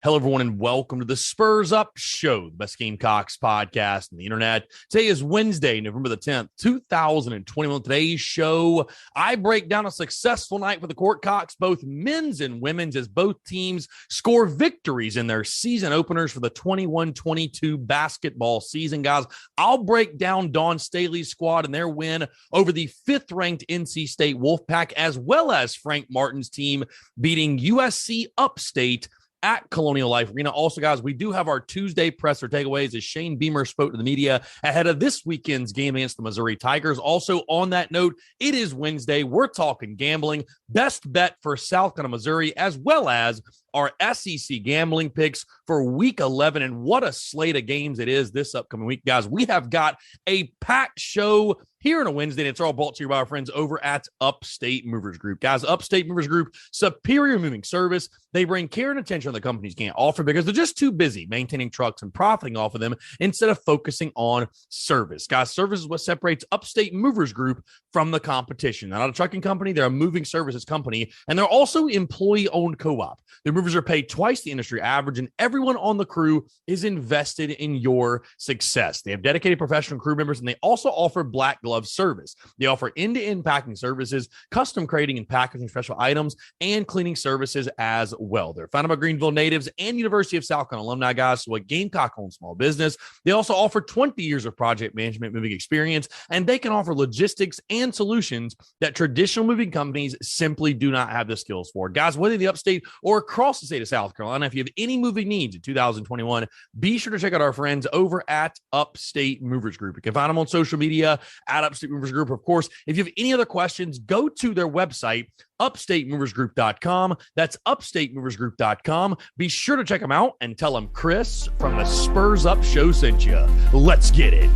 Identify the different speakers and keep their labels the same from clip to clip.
Speaker 1: Hello, everyone, and welcome to the Spurs Up Show, the best Gamecocks podcast on the internet. Today is Wednesday, November the 10th, 2021. Today's show, I break down a successful night for the Cocks, both men's and women's, as both teams score victories in their season openers for the 21-22 basketball season. Guys, I'll break down Dawn Staley's squad and their win over the fifth-ranked NC State Wolfpack, as well as Frank Martin's team beating USC Upstate at Colonial Life Arena. Also, guys, we do have our Tuesday presser takeaways as Shane Beamer spoke to the media ahead of this weekend's game against the Missouri Tigers. Also, on that note, it is Wednesday. We're talking gambling, best bet for South Carolina, Missouri, as well as our SEC gambling picks for Week 11. And what a slate of games it is this upcoming week, guys. We have got a packed show here on a Wednesday, and it's all brought to you by our friends over at Upstate Movers Group. Guys, Upstate Movers Group, superior moving service. They bring care and attention the companies can't offer because they're just too busy maintaining trucks and profiting off of them instead of focusing on service. Guys, service is what separates Upstate Movers Group from the competition. They're not a trucking company. They're a moving services company, and they're also employee-owned co-op. Their movers are paid twice the industry average, and everyone on the crew is invested in your success. They have dedicated professional crew members, and they also offer black glove service. They offer end-to-end packing services, custom crating and packaging special items, and cleaning services as well. They're founded by Greenville natives and University of South Carolina alumni, guys, so a Gamecock-owned small business. They also offer 20 years of project management moving experience, and they can offer logistics and solutions that traditional moving companies simply do not have the skills for. Guys, whether in the upstate or across the state of South Carolina, if you have any moving needs in 2021, be sure to check out our friends over at Upstate Movers Group. You can find them on social media at Upstate Movers Group. Of course, if you have any other questions, go to their website, upstatemoversgroup.com. That's upstatemoversgroup.com. Be sure to check them out and tell them Chris from the Spurs Up Show sent you. Let's get it.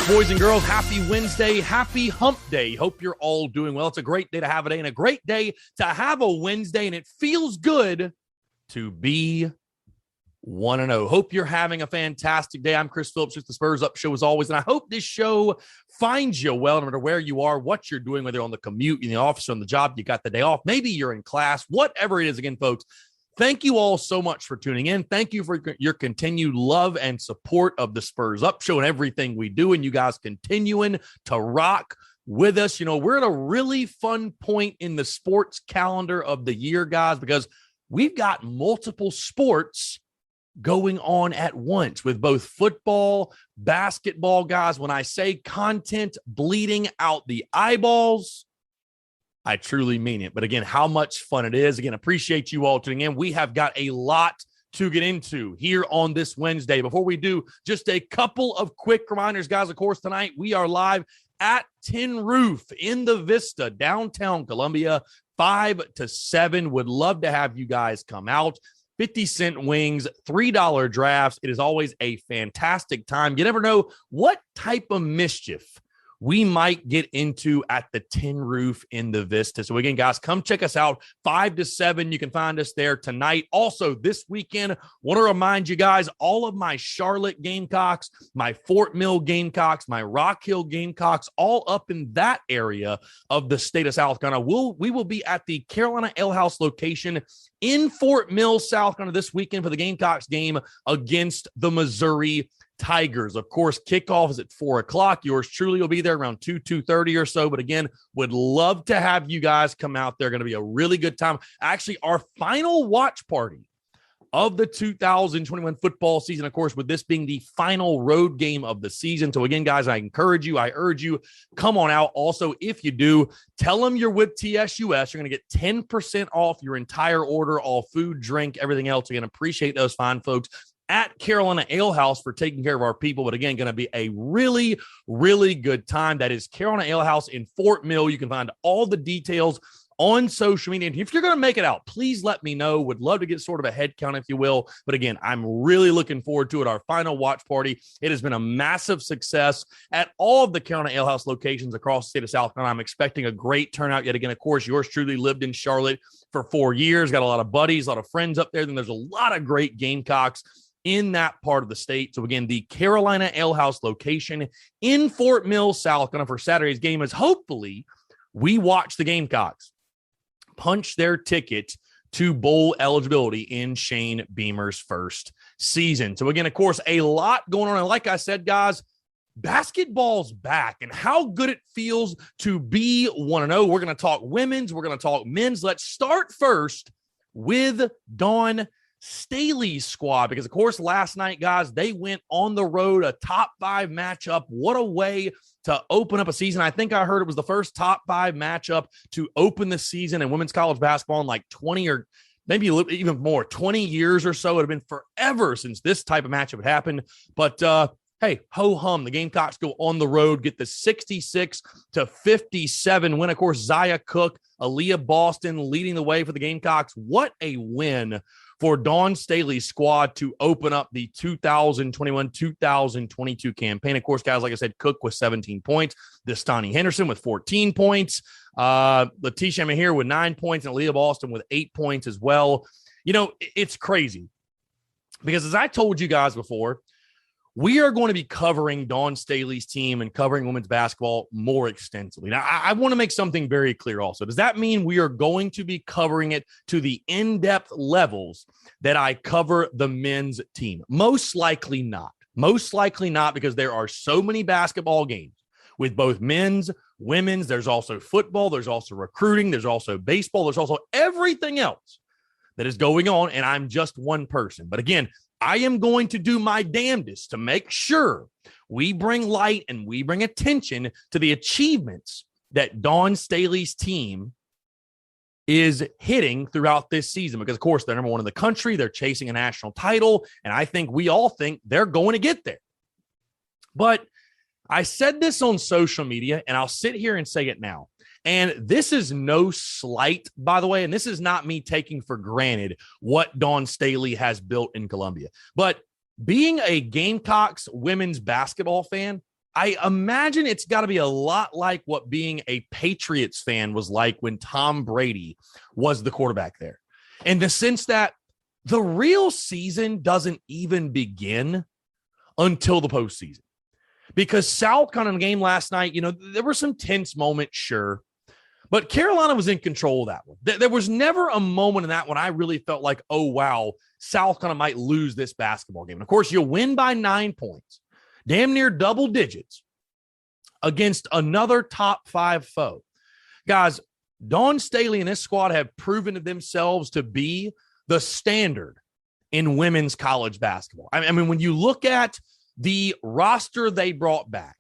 Speaker 1: Boys and girls, happy Wednesday, happy hump day. Hope you're all doing well. It's a great day to have a day and a great day to have a Wednesday, and it feels good to be 1-0. Hope you're having a fantastic day. I'm Chris Phillips with the Spurs Up Show as always, and I hope this show finds you well no matter where you are, what you're doing, whether you're on the commute, in the office, or on the job, you got the day off, maybe you're in class, whatever it is. Again, folks, thank you all so much for tuning in. Thank you for your continued love and support of the Spurs Up Show and everything we do, and you guys continuing to rock with us. You know, we're at a really fun point in the sports calendar of the year, guys, because we've got multiple sports going on at once with both football, basketball, guys. When I say content bleeding out the eyeballs, I truly mean it. But again, how much fun it is. Again, appreciate you all tuning in. We have got a lot to get into here on this Wednesday. Before we do, just a couple of quick reminders, guys. Of course, tonight we are live at Tin Roof in the Vista, downtown Columbia, 5 to 7. Would love to have you guys come out. 50-cent wings, $3 drafts. It is always a fantastic time. You never know what type of mischief we might get into at the Tin Roof in the Vista. So again, guys, come check us out 5 to 7. You can find us there tonight. Also this weekend, want to remind you guys, all of my Charlotte Gamecocks, my Fort Mill Gamecocks, my Rock Hill Gamecocks, all up in that area of the state of South Carolina. We will be at the Carolina Ale House location in Fort Mill, South Carolina this weekend for the Gamecocks game against the Missouri Tigers. Of course, kickoff is at 4 o'clock. Yours truly will be there around 2:30 or so. But again, would love to have you guys come out there. Going to be a really good time. Actually, our final watch party of the 2021 football season, of course, with this being the final road game of the season. So again, guys, I urge you, come on out. Also, if you do, tell them you're with TSUS. You're going to get 10% off your entire order, all food, drink, everything else. Again, appreciate those fine folks at Carolina Ale House for taking care of our people. But again, going to be a really, really good time. That is Carolina Ale House in Fort Mill. You can find all the details on social media. And if you're going to make it out, please let me know. Would love to get sort of a head count, if you will. But again, I'm really looking forward to it. Our final watch party. It has been a massive success at all of the Carolina Ale House locations across the state of South Carolina. I'm expecting a great turnout yet again. Of course, yours truly lived in Charlotte for 4 years. Got a lot of buddies, a lot of friends up there. Then there's a lot of great Gamecocks in that part of the state. So again, the Carolina Ale House location in Fort Mill, South Carolina for Saturday's game is hopefully we watch the Gamecocks punch their ticket to bowl eligibility in Shane Beamer's first season. So again, of course, a lot going on. And like I said, guys, basketball's back and how good it feels to be 1-0. We're going to talk women's. We're going to talk men's. Let's start first with Dawn Staley's squad, because of course last night, guys, they went on the road, a top 5 matchup. What a way to open up a season. I think I heard it was the first top 5 matchup to open the season in women's college basketball in like 20 or maybe even more, 20 years or so. It had been forever since this type of matchup had happened. But hey, ho hum, the Gamecocks go on the road, get the 66-57 win. Of course, Zaya Cook, Aaliyah Boston leading the way for the Gamecocks. What a win for Dawn Staley's squad to open up the 2021-2022 campaign. Of course, guys, like I said, Cook with 17 points, Destani Henderson with 14 points, Letitia Mahir with 9 points, and Aaliyah Boston with 8 points as well. You know, it's crazy because as I told you guys before, we are going to be covering Dawn Staley's team and covering women's basketball more extensively. Now, I want to make something very clear also. Does that mean we are going to be covering it to the in-depth levels that I cover the men's team? Most likely not. Most likely not, because there are so many basketball games with both men's, women's. There's also football. There's also recruiting. There's also baseball. There's also everything else that is going on, and I'm just one person. But again, I am going to do my damnedest to make sure we bring light and we bring attention to the achievements that Dawn Staley's team is hitting throughout this season. Because, of course, they're number 1 in the country. They're chasing a national title, and I think we all think they're going to get there. But I said this on social media, and I'll sit here and say it now. And this is no slight, by the way, and this is not me taking for granted what Dawn Staley has built in Columbia. But being a Gamecocks women's basketball fan, I imagine it's got to be a lot like what being a Patriots fan was like when Tom Brady was the quarterback there. In the sense that the real season doesn't even begin until the postseason. Because South Carolina game last night, you know, there were some tense moments, sure. But Carolina was in control of that one. There was never a moment in that one I really felt like, oh, wow, South Carolina might lose this basketball game. And of course, you win by 9 points, damn near double digits, against another top 5 foe. Guys, Dawn Staley and this squad have proven to themselves to be the standard in women's college basketball. I mean, when you look at the roster they brought back,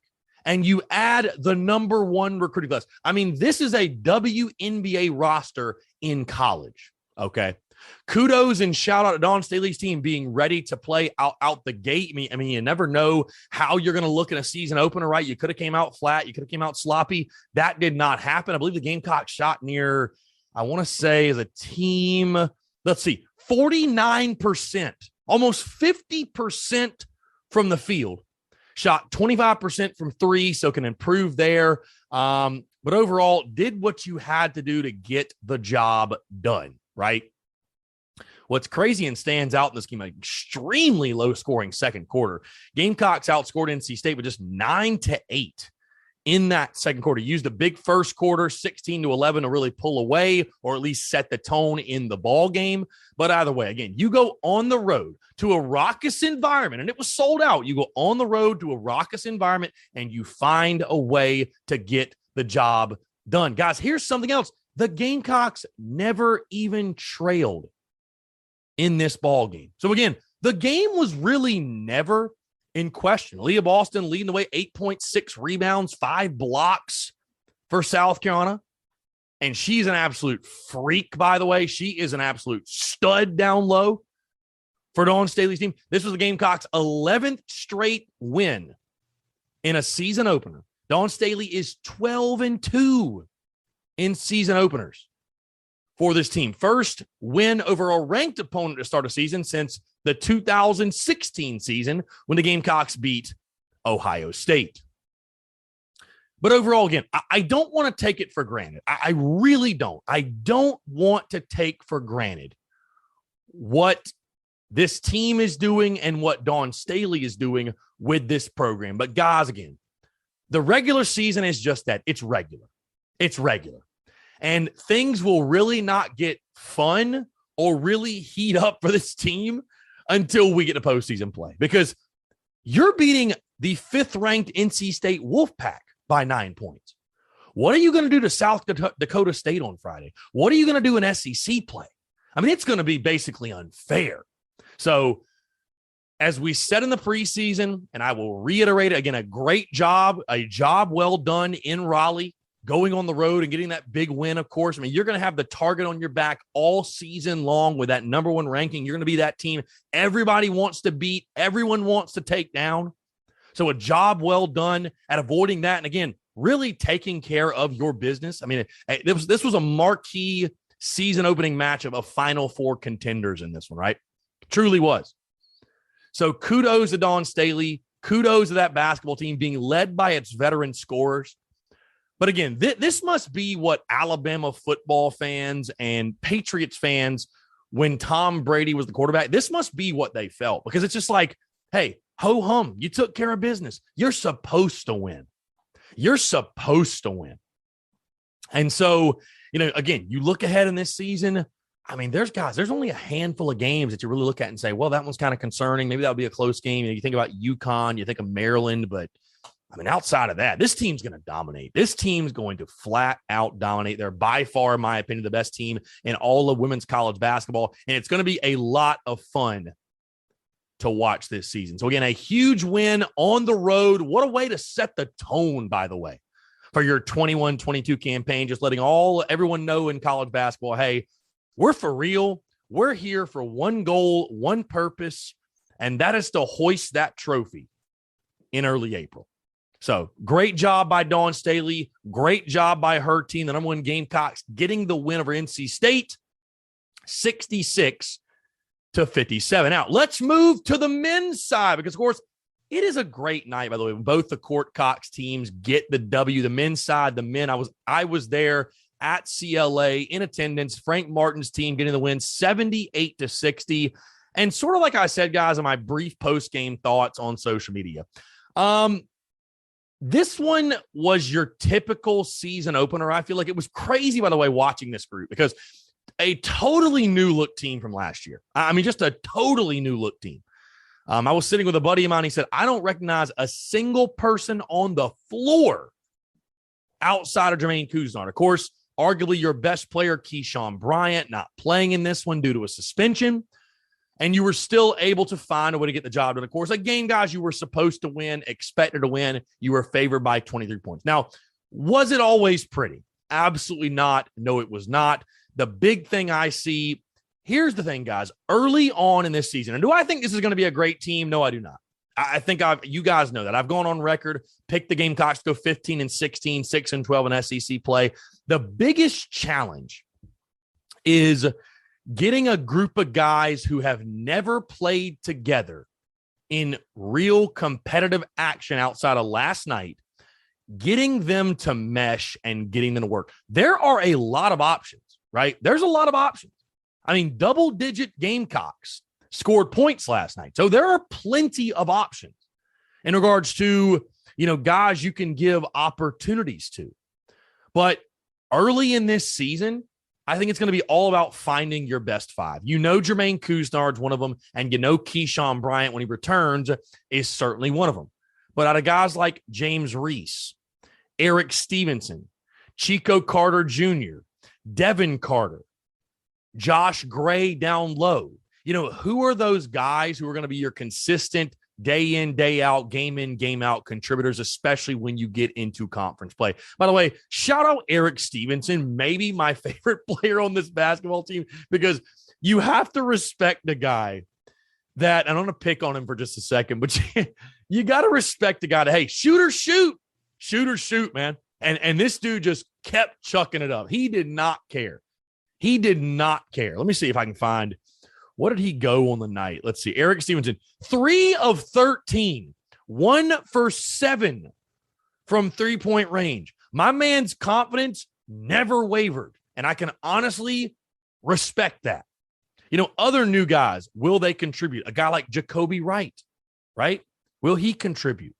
Speaker 1: and you add the number 1 recruiting class. I mean, this is a WNBA roster in college, okay? Kudos and shout out to Dawn Staley's team being ready to play out the gate. I mean, you never know how you're going to look in a season opener, right? You could have came out flat. You could have came out sloppy. That did not happen. I believe the Gamecocks shot near, I want to say as a team, let's see, 49%, almost 50% from the field. Shot 25% from 3, so can improve there. But overall, did what you had to do to get the job done, right? What's crazy and stands out in this game, an extremely low-scoring second quarter. Gamecocks outscored NC State with just 9-8 in that second quarter. Used a big first quarter, 16-11, to really pull away or at least set the tone in the ball game. But either way, again, you go on the road to a raucous environment, and it was sold out. You go on the road to a raucous environment, and you find a way to get the job done. Guys, here's something else. The Gamecocks never even trailed in this ball game. So again, the game was really never in question. Leah Boston leading the way, 8.6 rebounds, 5 blocks for South Carolina. And she's an absolute freak, by the way. She is an absolute stud down low for Dawn Staley's team. This was the Gamecocks' 11th straight win in a season opener. Dawn Staley is 12-2 in season openers for this team. First win over a ranked opponent to start a season since the 2016 season when the Gamecocks beat Ohio State. But overall, again, I don't want to take it for granted. I really don't. I don't want to take for granted what this team is doing and what Dawn Staley is doing with this program. But guys, again, the regular season is just that. It's regular. It's regular. And things will really not get fun or really heat up for this team until we get to postseason play. Because you're beating the 5th-ranked NC State Wolfpack by 9 points. What are you going to do to South Dakota State on Friday? What are you going to do in SEC play? I mean, it's going to be basically unfair. So as we said in the preseason, and I will reiterate it again, a job well done in Raleigh, going on the road and getting that big win, of course. I mean, you're going to have the target on your back all season long with that number 1 ranking. You're going to be that team everybody wants to beat, everyone wants to take down. So a job well done at avoiding that. And again, really taking care of your business. I mean, this was a marquee season opening matchup of Final Four contenders in this one, right? It truly was. So kudos to Dawn Staley. Kudos to that basketball team being led by its veteran scorers. But again, this must be what Alabama football fans and Patriots fans, when Tom Brady was the quarterback, this must be what they felt. Because it's just like, hey, ho-hum, you took care of business. You're supposed to win. You're supposed to win. And so, again, you look ahead in this season. I mean, there's only a handful of games that you really look at and say, well, that one's kind of concerning. Maybe that'll be a close game. You think about UConn, you think of Maryland, but I mean, outside of that, this team's going to dominate. This team's going to flat out dominate. They're by far, in my opinion, the best team in all of women's college basketball. And it's going to be a lot of fun to watch this season. So again, a huge win on the road. What a way to set the tone, by the way, for your 21-22 campaign. Just letting everyone know in college basketball, hey, we're for real. We're here for one goal, one purpose, and that is to hoist that trophy in early April. So great job by Dawn Staley. Great job by her team, the number 1 Gamecocks, getting the win over NC State, 66-57. Now, let's move to the men's side because, of course, it is a great night, by the way, when both the Court Cox teams get the W. The men's side, the men, I was there at CLA in attendance. Frank Martin's team getting the win 78-60. And sort of like I said, guys, in my brief post-game thoughts on social media, this one was your typical season opener. I feel like it was crazy, by the way, watching this group because a totally new look team from last year. I mean, just a totally new look team. I was sitting with a buddy of mine. He said, I don't recognize a single person on the floor outside of Jermaine Couisnard. Of course, arguably your best player, Keyshawn Bryant, not playing in this one due to a suspension. And you were still able to find a way to get the job done. Of course, a game, guys, you were supposed to win, expected to win. You were favored by 23 points. Now, was it always pretty? Absolutely not. No, it was not. The big thing I see, here's the thing, guys, early on in this season, and do I think this is going to be a great team? No, I do not. I think you guys know that. I've gone on record, picked the Gamecocks to go 15-16, 6-12 in SEC play. The biggest challenge is getting a group of guys who have never played together in real competitive action outside of last night, getting them to mesh and getting them to work. There are a lot of options, right? There's a lot of options. I mean, double-digit Gamecocks scored points last night. So there are plenty of options in regards to, guys you can give opportunities to. But early in this season, I think it's going to be all about finding your best 5. Jermaine Couisnard's one of them, and Keyshawn Bryant, when he returns, is certainly one of them. But out of guys like James Reese, Eric Stevenson, Chico Carter Jr., Devin Carter, Josh Gray down low, who are those guys who are going to be your consistent day in, day out, game in, game out contributors, especially when you get into conference play. By the way, shout out Eric Stevenson, maybe my favorite player on this basketball team, because you have to respect the guy that, and I'm going to pick on him for just a second, but you got to respect the guy that, hey, shoot or shoot, man. And this dude just kept chucking it up. He did not care. Let me see if I can find, what did he go on the night? Let's see. Eric Stevenson, 3 of 13, 1 for 7 from 3-point range. My man's confidence never wavered, and I can honestly respect that. Other new guys, will they contribute? A guy like Jacoby Wright, right? Will he contribute?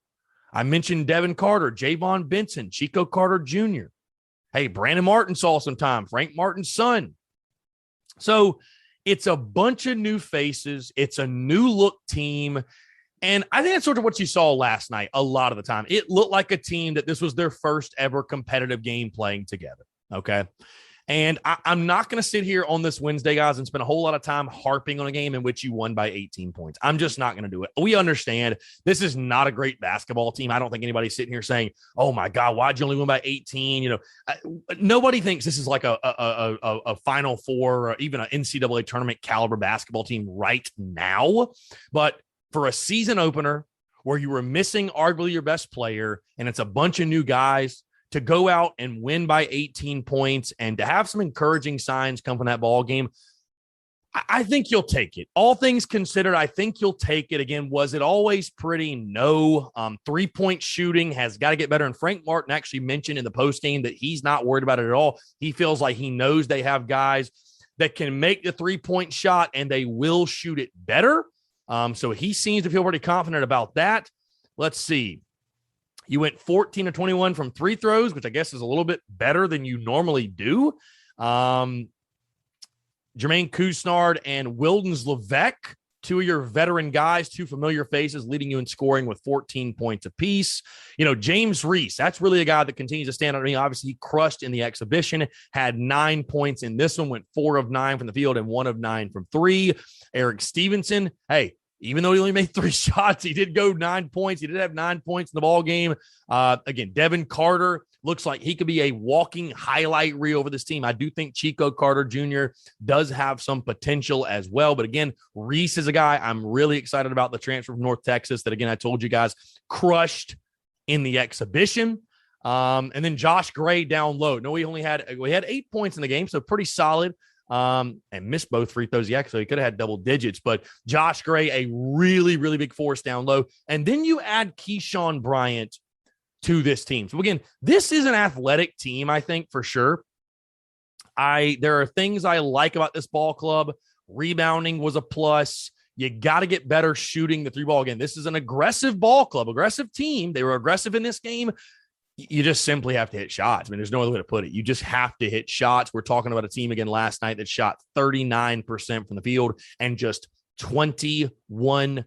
Speaker 1: I mentioned Devin Carter, Javon Benson, Chico Carter Jr. Hey, Brandon Martin saw some time, Frank Martin's son. So it's a bunch of new faces. It's a new look team. And I think that's sort of what you saw last night a lot of the time. It looked like a team that this was their first ever competitive game playing together. Okay. And I'm not going to sit here on this Wednesday, guys, and spend a whole lot of time harping on a game in which you won by 18 points. I'm just not going to do it. We understand this is not a great basketball team. I don't think anybody's sitting here saying, oh, my God, why'd you only win by 18? Nobody thinks this is like a Final Four or even an NCAA tournament caliber basketball team right now. But for a season opener where you were missing arguably your best player and it's a bunch of new guys, to go out and win by 18 points and to have some encouraging signs come from that ball game, I think you'll take it. All things considered, I think you'll take it. Again, was it always pretty? No. 3-point shooting has got to get better. And Frank Martin actually mentioned in the postgame that he's not worried about it at all. He feels like he knows they have guys that can make the 3-point shot and they will shoot it better. So he seems to feel pretty confident about that. Let's see. You went 14 to 21 from free throws, which I guess is a little bit better than you normally do. Jermaine Couisnard and Wildens Levesque, 2 of your veteran guys, 2 familiar faces, leading you in scoring with 14 points apiece. James Reese, that's really a guy that continues to stand out to me. Obviously, he crushed in the exhibition, had 9 points in this one, went 4 of 9 from the field and 1 of 9 from 3. Eric Stevenson, hey, even though he only made 3 shots, he did go 9 points. He did have 9 points in the ball game. Again, Devin Carter looks like he could be a walking highlight reel for this team. I do think Chico Carter Jr. does have some potential as well. But again, Reese is a guy I'm really excited about, the transfer from North Texas that, again, I told you guys, crushed in the exhibition. And then Josh Gray down low. No, we had 8 points in the game, so pretty solid. And missed both free throws. Yeah, so he could have had double digits, but Josh Gray, a really, really big force down low. And then you add Keyshawn Bryant to this team. So again, this is an athletic team, I think, for sure. There are things I like about this ball club. Rebounding was a plus. You got to get better shooting the 3-ball. Again, this is an aggressive ball club, aggressive team. They were aggressive in this game. You just simply have to hit shots. I mean, there's no other way to put it. You just have to hit shots. We're talking about a team again last night that shot 39% from the field and just 21%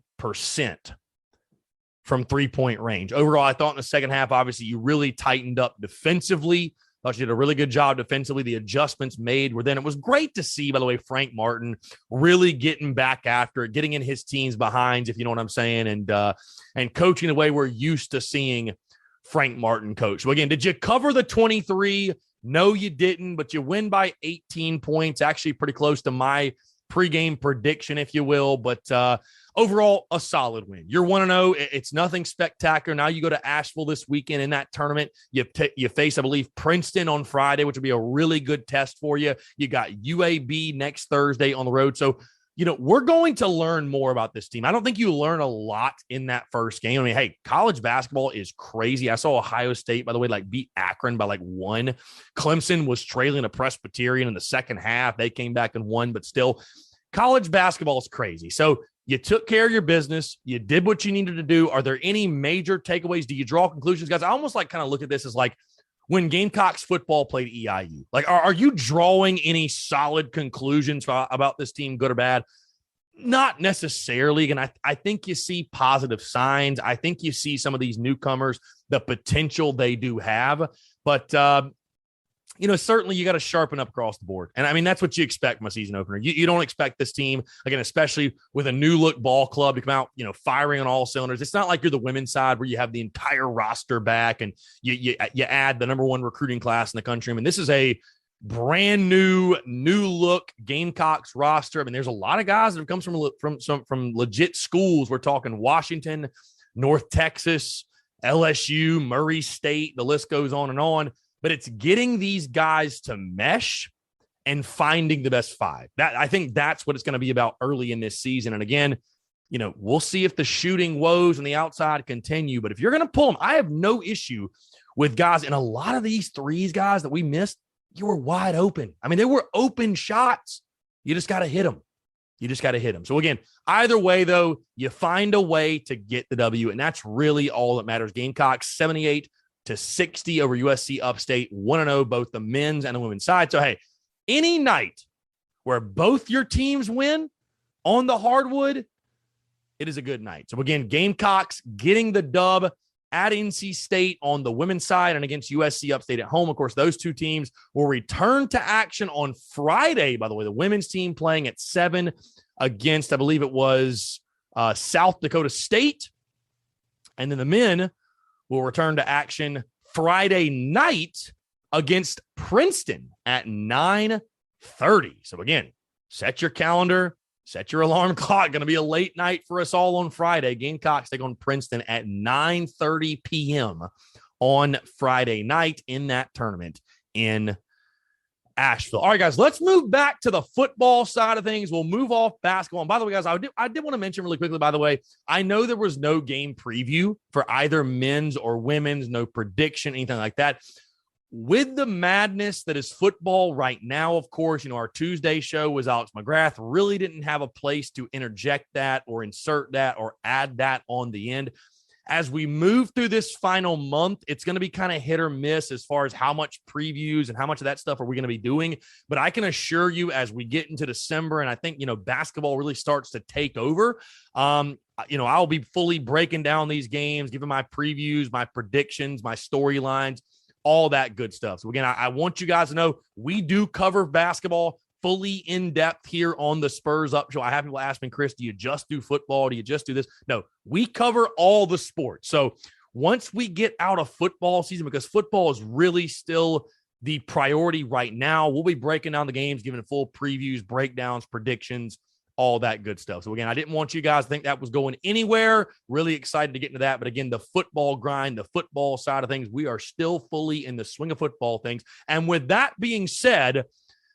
Speaker 1: from 3-point range. Overall, I thought in the second half, obviously, you really tightened up defensively. Thought you did a really good job defensively. The adjustments made were then. It was great to see, by the way, Frank Martin really getting back after it, getting in his team's behinds, if you know what I'm saying, and coaching the way we're used to seeing Frank Martin coach. So again, did you cover the 23? No, you didn't, but you win by 18 points, actually pretty close to my pregame prediction, if you will. But overall, a solid win. You're 1-0. It's nothing spectacular. Now you go to Asheville this weekend in that tournament. You face, I believe, Princeton on Friday, which will be a really good test for you. You got UAB next Thursday on the road. So, we're going to learn more about this team. I don't think you learn a lot in that first game. I mean, hey, college basketball is crazy. I saw Ohio State, by the way, beat Akron by 1. Clemson was trailing a Presbyterian in the second half. They came back and won, but still, college basketball is crazy. So you took care of your business. You did what you needed to do. Are there any major takeaways? Do you draw conclusions, guys? I almost kind of look at this as when Gamecocks football played EIU. Are you drawing any solid conclusions about this team, good or bad? Not necessarily. And I think you see positive signs. I think you see some of these newcomers, the potential they do have. But certainly you got to sharpen up across the board. And I mean, that's what you expect from a season opener. You don't expect this team, again, especially with a new look ball club, to come out, firing on all cylinders. It's not like you're the women's side where you have the entire roster back and you add the number one recruiting class in the country. I mean, this is a brand new look Gamecocks roster. I mean, there's a lot of guys that have come from legit schools. We're talking Washington, North Texas, LSU, Murray State. The list goes on and on. But it's getting these guys to mesh and finding the best five. I think that's what it's going to be about early in this season. And again, we'll see if the shooting woes on the outside continue. But if you're going to pull them, I have no issue with guys. And a lot of these threes, guys, that we missed, you were wide open. I mean, they were open shots. You just got to hit them. So again, either way, though, you find a way to get the W. And that's really all that matters. Gamecocks 78-60 over USC Upstate, 1-0, both the men's and the women's side. So, hey, any night where both your teams win on the hardwood, it is a good night. So, again, Gamecocks getting the dub at NC State on the women's side and against USC Upstate at home. Of course, those two teams will return to action on Friday, by the way. The women's team playing at 7 against, I believe it was South Dakota State. And then the men will return to action Friday night against Princeton at 9:30. So again, set your calendar, set your alarm clock. Going to be a late night for us all on Friday. Gamecocks take on Princeton at 9:30 p.m. on Friday night in that tournament in Asheville. All right, guys, let's move back to the football side of things. We'll move off basketball. And by the way, guys, I did want to mention really quickly, by the way, I know there was no game preview for either men's or women's, no prediction, anything like that. With the madness that is football right now, of course, our Tuesday show was Alex McGrath. Really didn't have a place to interject that or insert that or add that on the end. As we move through this final month, it's going to be kind of hit or miss as far as how much previews and how much of that stuff are we going to be doing. But I can assure you, as we get into December, and I think, basketball really starts to take over, I'll be fully breaking down these games, giving my previews, my predictions, my storylines, all that good stuff. So again, I want you guys to know we do cover basketball fully in depth here on the Spurs Up Show. I have people ask me, Chris, do you just do football? Do you just do this? No, we cover all the sports. So once we get out of football season, because football is really still the priority right now, we'll be breaking down the games, giving full previews, breakdowns, predictions, all that good stuff. So again, I didn't want you guys to think that was going anywhere. Really excited to get into that. But again, the football grind, the football side of things, we are still fully in the swing of football things. And with that being said,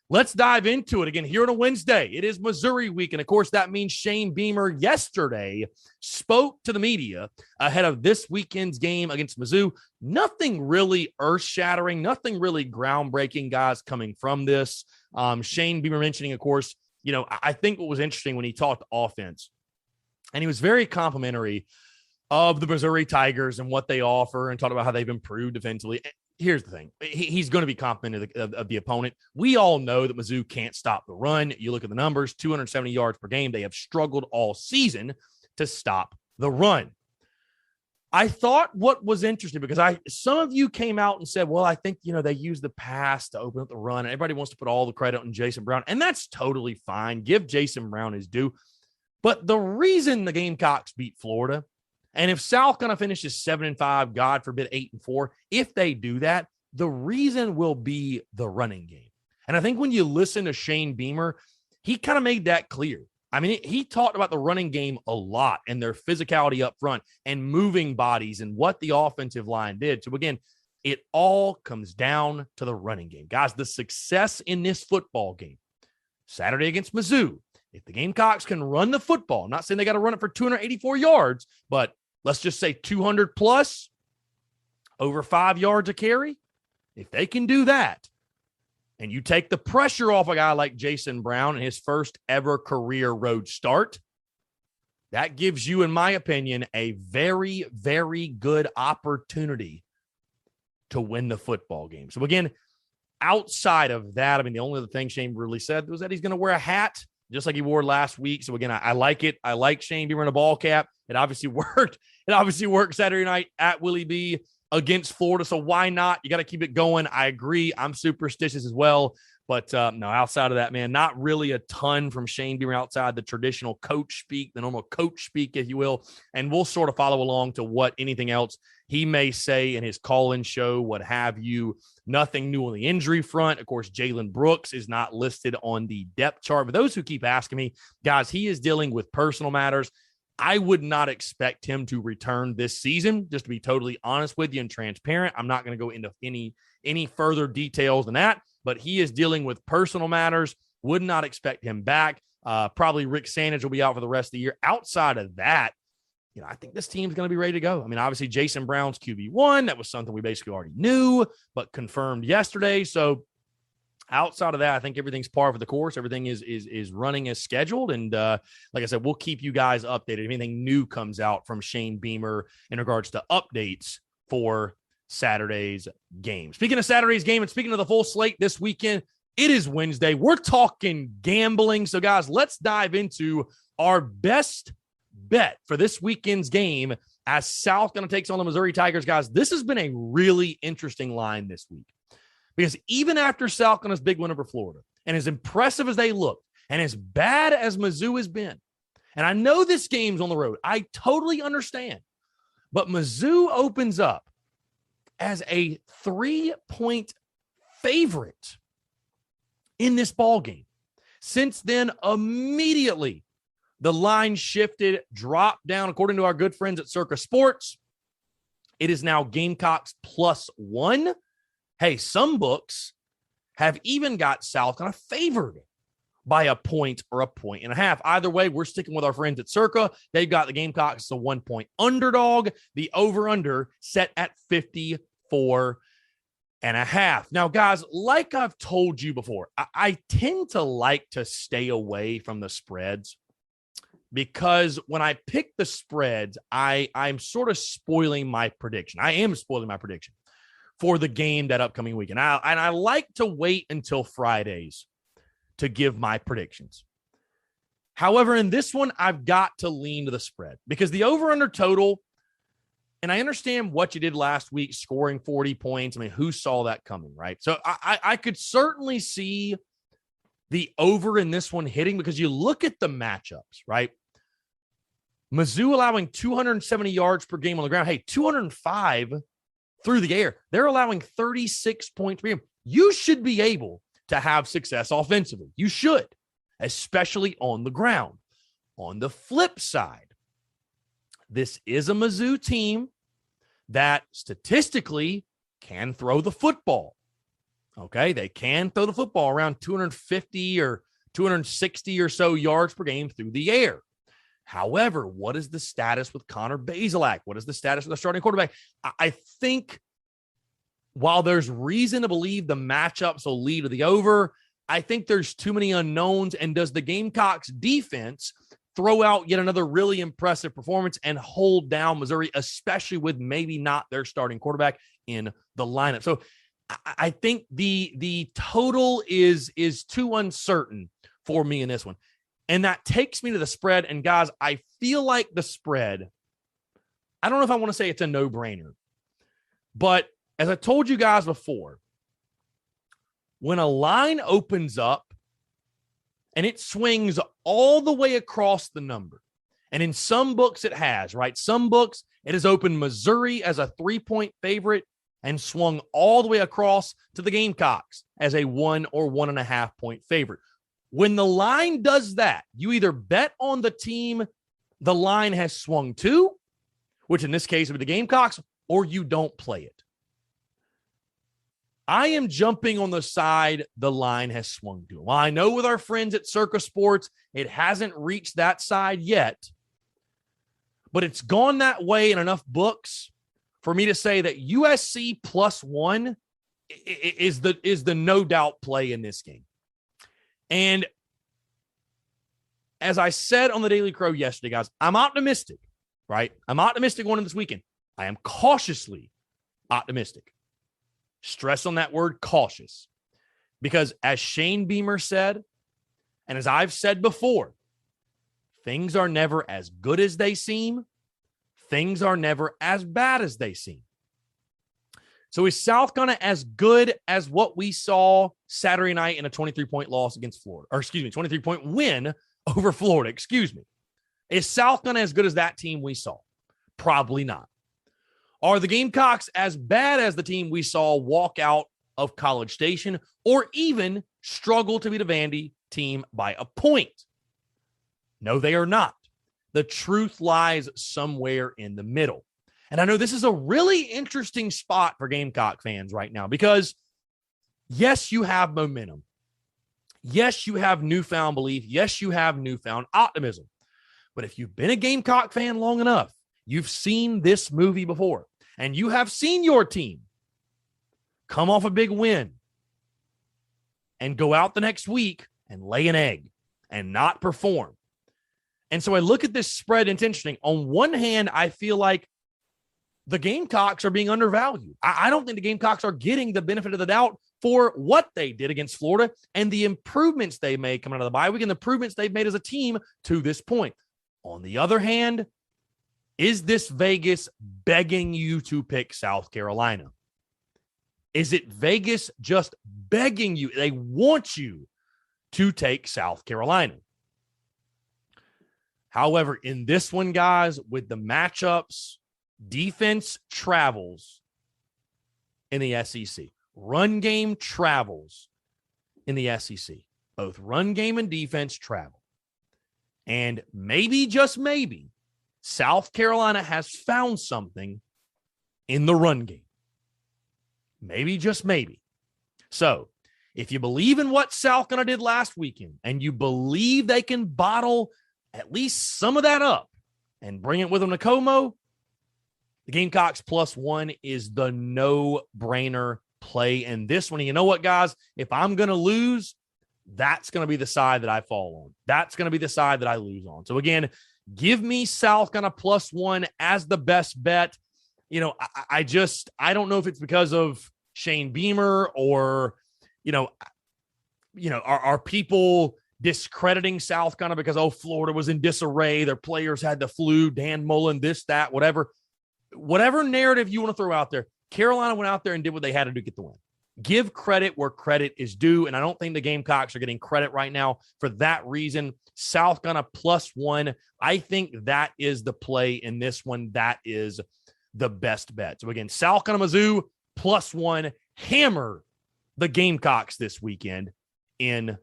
Speaker 1: let's dive into it again here on a Wednesday. It is Missouri week. And of course, that means Shane Beamer yesterday spoke to the media ahead of this weekend's game against Mizzou. Nothing really earth shattering, nothing really groundbreaking, guys, coming from this. Shane Beamer mentioning, of course, I think what was interesting when he talked offense, and he was very complimentary of the Missouri Tigers and what they offer and talked about how they've improved defensively. Here's the thing. He's going to be complimentary of the opponent. We all know that Mizzou can't stop the run. You look at the numbers, 270 yards per game. They have struggled all season to stop the run. I thought what was interesting, because some of you came out and said, well, I think, they use the pass to open up the run. And everybody wants to put all the credit on Jason Brown. And that's totally fine. Give Jason Brown his due. But the reason the Gamecocks beat Florida, and if South Carolina finishes 7-5, God forbid 8-4, if they do that, the reason will be the running game. And I think when you listen to Shane Beamer, he kind of made that clear. I mean, he talked about the running game a lot and their physicality up front and moving bodies and what the offensive line did. So again, it all comes down to the running game. Guys, the success in this football game, Saturday against Mizzou, if the Gamecocks can run the football, I'm not saying they got to run it for 284 yards, but let's just say 200 plus, over 5 yards a carry. If they can do that, and you take the pressure off a guy like Jason Brown in his first ever career road start, that gives you, in my opinion, a very, very good opportunity to win the football game. So again, outside of that, I mean, the only other thing Shane really said was that he's going to wear a hat, just like he wore last week. So again, I like it. I like Shane Beamer in a ball cap. It obviously worked. It obviously worked Saturday night at Willie B. against Florida. So why not? You got to keep it going. I agree. I'm superstitious as well. But no, outside of that, man, not really a ton from Shane Beamer outside the traditional coach speak, the normal coach speak, if you will. And we'll sort of follow along to what anything else he may say in his call-in show, what have you. Nothing new on the injury front. Of course, Jalen Brooks is not listed on the depth chart. But those who keep asking me, guys, he is dealing with personal matters. I would not expect him to return this season, just to be totally honest with you and transparent. I'm not going to go into any further details than that, but he is dealing with personal matters. Would not expect him back. Probably Rick Sandage will be out for the rest of the year. Outside of that, I think this team's going to be ready to go. I mean, obviously, Jason Brown's QB1. That was something we basically already knew, but confirmed yesterday. So outside of that, I think everything's par for the course. Everything is running as scheduled. And like I said, we'll keep you guys updated if anything new comes out from Shane Beamer in regards to updates for Saturday's game. Speaking of Saturday's game and speaking of the full slate this weekend, it is Wednesday. We're talking gambling. So, guys, let's dive into our best bet for this weekend's game as South going to take on the Missouri Tigers. Guys, this has been a really interesting line this week because even after South Carolina's big win over Florida, and as impressive as they look, and as bad as Mizzou has been, and I know this game's on the road, I totally understand, but Mizzou opens up as a 3-point favorite in this ball game. Since then, immediately the line shifted, dropped down. According to our good friends at Circa Sports, it is now Gamecocks +1. Hey, some books have even got South kind of favored by a point or a point and a half. Either way, we're sticking with our friends at Circa. They've got the Gamecocks a 1-point underdog. The over-under set at 54.5. Now, guys, like I've told you before, I tend to like to stay away from the spreads because when I pick the spreads, I'm sort of spoiling my prediction. I am spoiling my prediction for the game that upcoming weekend. And I like to wait until Fridays to give my predictions. However, in this one, I've got to lean to the spread because the over-under total, and I understand what you did last week, scoring 40 points. I mean, who saw that coming, right? So I could certainly see the over in this one hitting because you look at the matchups, right? Mizzou allowing 270 yards per game on the ground. Hey, 205 through the air. They're allowing 36 points per game. You should be able to have success offensively. You should, especially on the ground. On the flip side, this is a Mizzou team that statistically can throw the football. Okay, they can throw the football around 250 or 260 or so yards per game through the air. However, what is the status with Connor Bazelak? What is the status with the starting quarterback? I think while there's reason to believe the matchups will lead to the over, I think there's too many unknowns. And does the Gamecocks defense throw out yet another really impressive performance and hold down Missouri, especially with maybe not their starting quarterback in the lineup? So I think the total is too uncertain for me in this one. And that takes me to the spread. And guys, I feel like the spread, I don't know if I want to say it's a no-brainer, but as I told you guys before, when a line opens up and it swings all the way across the number, and in some books it has, right? Some books it has opened Missouri as a 3-point favorite and swung all the way across to the Gamecocks as a 1 or 1.5 point favorite. When the line does that, you either bet on the team the line has swung to, which in this case would be the Gamecocks, or you don't play it. I am jumping on the side the line has swung to. While I know with our friends at Circa Sports, it hasn't reached that side yet, but it's gone that way in enough books for me to say that USC +1 is the no doubt play in this game. And as I said on the Daily Crow yesterday, guys, I'm optimistic, right? I'm optimistic going into this weekend. I am cautiously optimistic. Stress on that word cautious. Because as Shane Beamer said, and as I've said before, things are never as good as they seem. Things are never as bad as they seem. So is South Carolina as good as what we saw Saturday night in a 23-point loss against Florida? Or 23-point win over Florida, Is South Carolina as good as that team we saw? Probably not. Are the Gamecocks as bad as the team we saw walk out of College Station or even struggle to beat a Vandy team by a point? No, they are not. The truth lies somewhere in the middle. And I know this is a really interesting spot for Gamecock fans right now because, yes, you have momentum. Yes, you have newfound belief. Yes, you have newfound optimism. But if you've been a Gamecock fan long enough, you've seen this movie before, and you have seen your team come off a big win and go out the next week and lay an egg and not perform. And so I look at this spread, and it's interesting. On one hand, I feel like the Gamecocks are being undervalued. I don't think the Gamecocks are getting the benefit of the doubt for what they did against Florida and the improvements they made coming out of the bye week and the improvements they've made as a team to this point. On the other hand, is this Vegas begging you to pick South Carolina? Is it Vegas just begging you? They want you to take South Carolina. However, in this one, guys, with the matchups, defense travels in the SEC. Run game travels in the SEC. Both run game and defense travel. And maybe, just maybe, South Carolina has found something in the run game. Maybe, just maybe. So, if you believe in what South Carolina did last weekend and you believe they can bottle at least some of that up and bring it with them to Como, the Gamecocks +1 is the no-brainer play in this one. And you know what, guys? If I'm going to lose, that's going to be the side that I fall on. That's going to be the side that I lose on. So, again, give me South Carolina +1 as the best bet. You know, I don't know if it's because of Shane Beamer or, are people discrediting South Carolina because, Florida was in disarray. Their players had the flu, Dan Mullen, this, that, whatever. Whatever narrative you want to throw out there, Carolina went out there and did what they had to do to get the win. Give credit where credit is due, and I don't think the Gamecocks are getting credit right now for that reason. South Carolina +1, I think that is the play in this one. That is the best bet. So, again, South Carolina Mizzou +1, hammer the Gamecocks this weekend in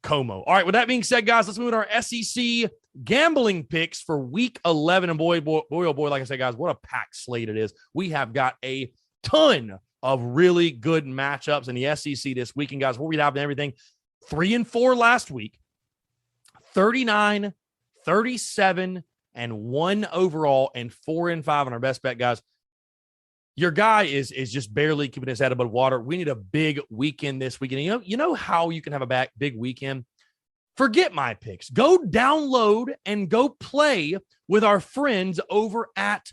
Speaker 1: Como. All right, with that being said, guys, let's move to our SEC gambling picks for week 11. And boy, like I said, guys, what a packed slate it is. We have got a ton of really good matchups in the SEC this weekend, guys. We'll read out everything. 3-4 last week, 39, 37, and 1 overall, and 4-5 on our best bet, guys. Your guy is just barely keeping his head above water. We need a big weekend this weekend. You know how you can have a big weekend? Forget my picks. Go download and go play with our friends over at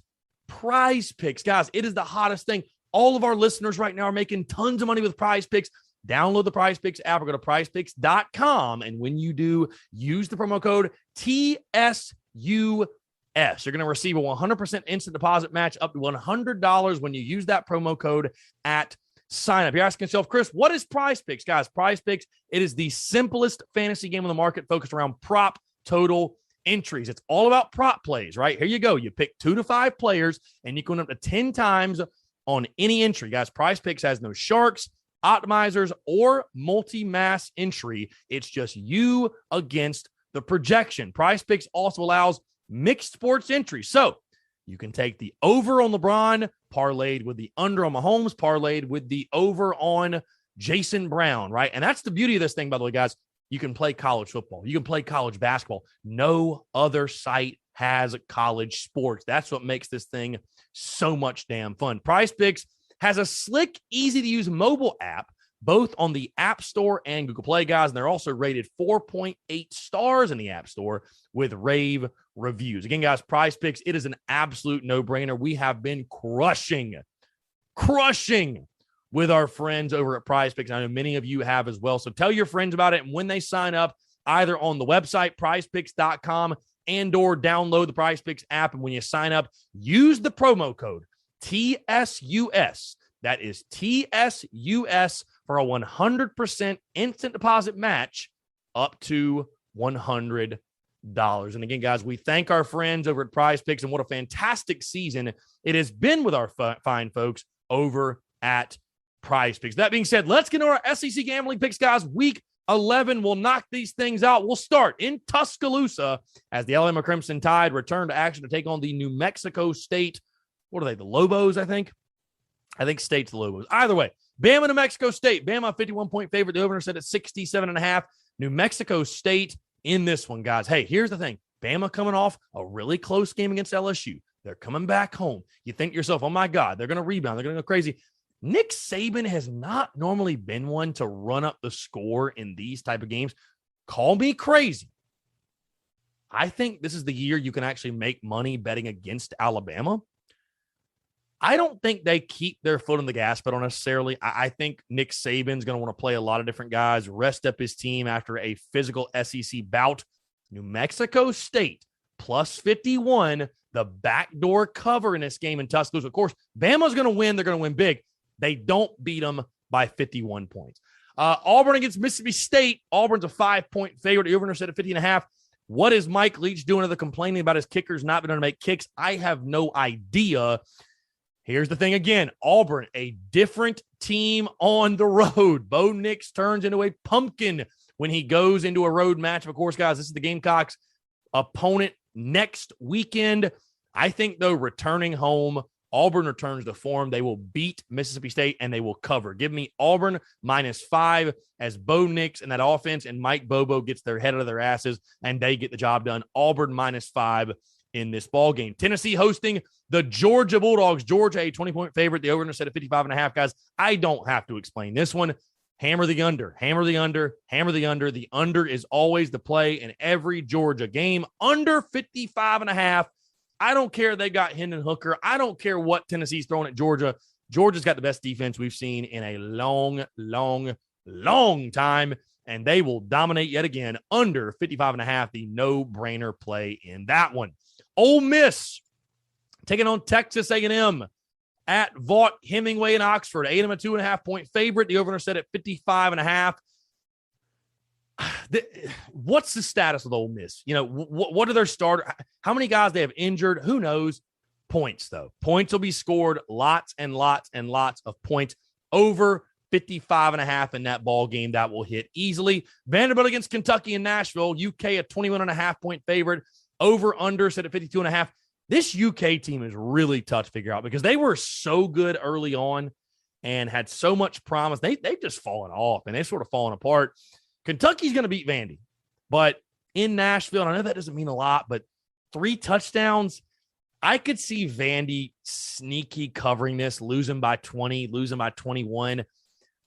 Speaker 1: Prize Picks. Guys, it is the hottest thing. All of our listeners right now are making tons of money with Prize Picks. Download the Prize Picks app or go to prizepicks.com. And when you do, use the promo code TSUS. You're going to receive a 100% instant deposit match up to $100 when you use that promo code at sign up. You're asking yourself, Chris, what is Prize Picks? Guys, Prize Picks, it is the simplest fantasy game on the market focused around prop total entries. It's all about prop plays, right? Here you go. You pick 2 to 5 players and you can win up to 10 times on any entry. Guys, Prize Picks has no sharks, optimizers, or multi-mass entry. It's just you against the projection. Prize Picks also allows mixed sports entry. So you can take the over on LeBron, parlayed with the under on Mahomes, parlayed with the over on Jason Brown, right? And that's the beauty of this thing, by the way, guys. You can play college football. You can play college basketball. No other site has college sports. That's what makes this thing so much damn fun. Prize Picks has a slick, easy-to-use mobile app, both on the App Store and Google Play, guys. And they're also rated 4.8 stars in the App Store with rave reviews. Again, guys, Prize Picks, it is an absolute no-brainer. We have been crushing with our friends over at Prize Picks. I know many of you have as well. So tell your friends about it. And when they sign up, either on the website, prizepicks.com, and or download the Prize Picks app. And when you sign up, use the promo code TSUS. That is TSUS for a 100% instant deposit match up to $100. And again, guys, we thank our friends over at Prize Picks, and what a fantastic season it has been with our fine folks over at Prize Picks. That being said, let's get into our SEC gambling picks, guys. Week 11 will knock these things out. We'll start in Tuscaloosa as the Alabama Crimson Tide return to action to take on the New Mexico State. What are they? The Lobos, I think. I think State's the Lobos. Either way, Bama, New Mexico State. Bama, 51-point favorite. The over set at 67.5. New Mexico State in this one, guys. Hey, here's the thing. Bama coming off a really close game against LSU. They're coming back home. You think to yourself, oh, my God, they're going to rebound. They're going to go crazy. Nick Saban has not normally been one to run up the score in these type of games. Call me crazy. I think this is the year you can actually make money betting against Alabama. I don't think they keep their foot on the gas pedal necessarily. I think Nick Saban's going to want to play a lot of different guys, rest up his team after a physical SEC bout. New Mexico State, plus 51, the backdoor cover in this game in Tuscaloosa. Of course, Bama's going to win. They're going to win big. They don't beat them by 51 points. Auburn against Mississippi State. Auburn's a 5-point favorite. The over set at 50.5. What is Mike Leach doing other complaining about his kickers not being able to make kicks? I have no idea. Here's the thing again. Auburn, a different team on the road. Bo Nix turns into a pumpkin when he goes into a road match. Of course, guys, this is the Gamecocks' opponent next weekend. I think, though, returning home, Auburn returns to form. They will beat Mississippi State, and they will cover. Give me Auburn -5 as Bo Nix and that offense and Mike Bobo gets their head out of their asses, and they get the job done. Auburn -5 in this ball game. Tennessee hosting the Georgia Bulldogs. Georgia, a 20-point favorite. The over set at 55.5, guys. I don't have to explain this one. Hammer the under, hammer the under, hammer the under. The under is always the play in every Georgia game. Under 55.5. I don't care they got Hendon Hooker. I don't care what Tennessee's throwing at Georgia. Georgia's got the best defense we've seen in a long, long, long time, and they will dominate yet again. Under 55.5, the no-brainer play in that one. Ole Miss taking on Texas A&M at Vaught, Hemingway, and Oxford. A&M a 2.5-point favorite. The over set at 55.5. What's the status of Ole Miss? You know, what are their starters? How many guys they have injured? Who knows? Points, though. Points will be scored. Lots and lots and lots of points. Over 55.5 in that ball game. That will hit easily. Vanderbilt against Kentucky and Nashville. UK a 21.5-point favorite. Over under set at 52.5. This UK team is really tough to figure out because they were so good early on and had so much promise. They've just fallen off, and they've sort of fallen apart. Kentucky's going to beat Vandy, but in Nashville, and I know that doesn't mean a lot, but 3 touchdowns, I could see Vandy sneaky covering this, losing by 20, losing by 21.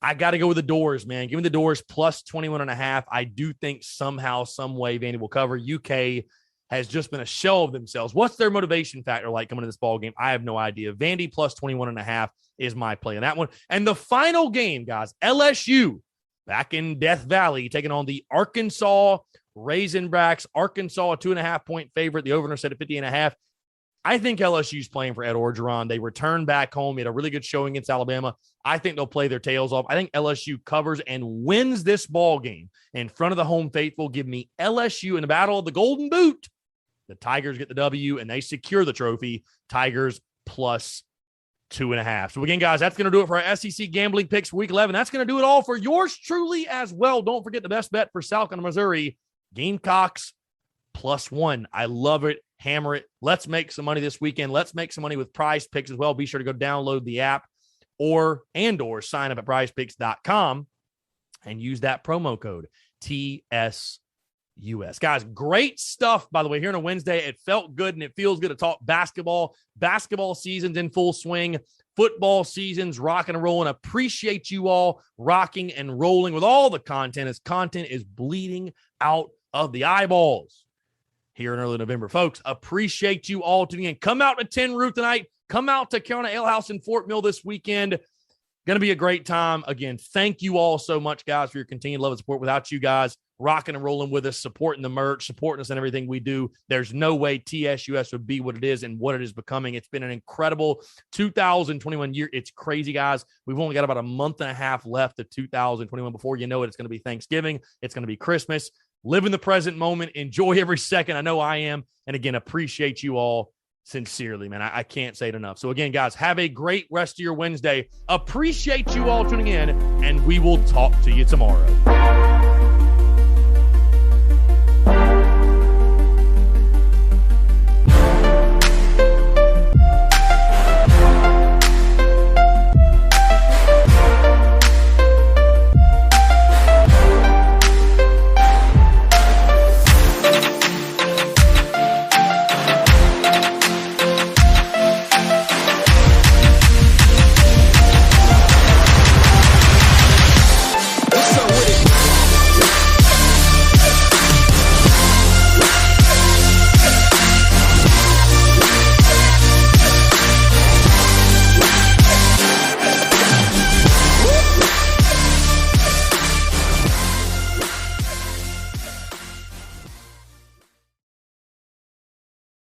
Speaker 1: I got to go with the Doors, man. Give me the Doors plus 21.5. I do think somehow, some way Vandy will cover. UK has just been a shell of themselves. What's their motivation factor like coming to this ball game? I have no idea. Vandy plus 21.5 is my play in that one. And the final game, guys, LSU back in Death Valley, taking on the Arkansas Razorbacks. Arkansas, a 2.5-point favorite. The over set at 50.5. I think LSU's playing for Ed Orgeron. They return back home. He had a really good showing against Alabama. I think they'll play their tails off. I think LSU covers and wins this ball game in front of the home faithful. Give me LSU in the battle of the Golden Boot. The Tigers get the W, and they secure the trophy. Tigers plus 2.5. So again, guys, that's going to do it for our SEC gambling picks for week 11. That's going to do it all for yours truly as well. Don't forget the best bet for South Carolina, Missouri, Gamecocks +1. I love it. Hammer it. Let's make some money this weekend. Let's make some money with Prize Picks as well. Be sure to go download the app or sign up at prizepicks.com and use that promo code TSUS. Guys, great stuff, by the way, here on a Wednesday. It felt good and it feels good to talk basketball. Basketball season's in full swing. Football season's rocking and rolling. Appreciate you all rocking and rolling with all the content as content is bleeding out of the eyeballs here in early November. Folks, appreciate you all tuning in. Come out to Tin Roof tonight. Come out to Carolina Ale House in Fort Mill this weekend. Going to be a great time. Again, thank you all so much, guys, for your continued love and support. Without you guys rocking and rolling with us, supporting the merch, supporting us in everything we do, there's no way TSUS would be what it is and what it is becoming. It's been an incredible 2021 year. It's crazy, guys. We've only got about a month and a half left of 2021. Before you know it, it's going to be Thanksgiving. It's going to be Christmas. Live in the present moment. Enjoy every second. I know I am. And again, appreciate you all sincerely, man. I can't say it enough. So again, guys, have a great rest of your Wednesday. Appreciate you all tuning in, and we will talk to you tomorrow.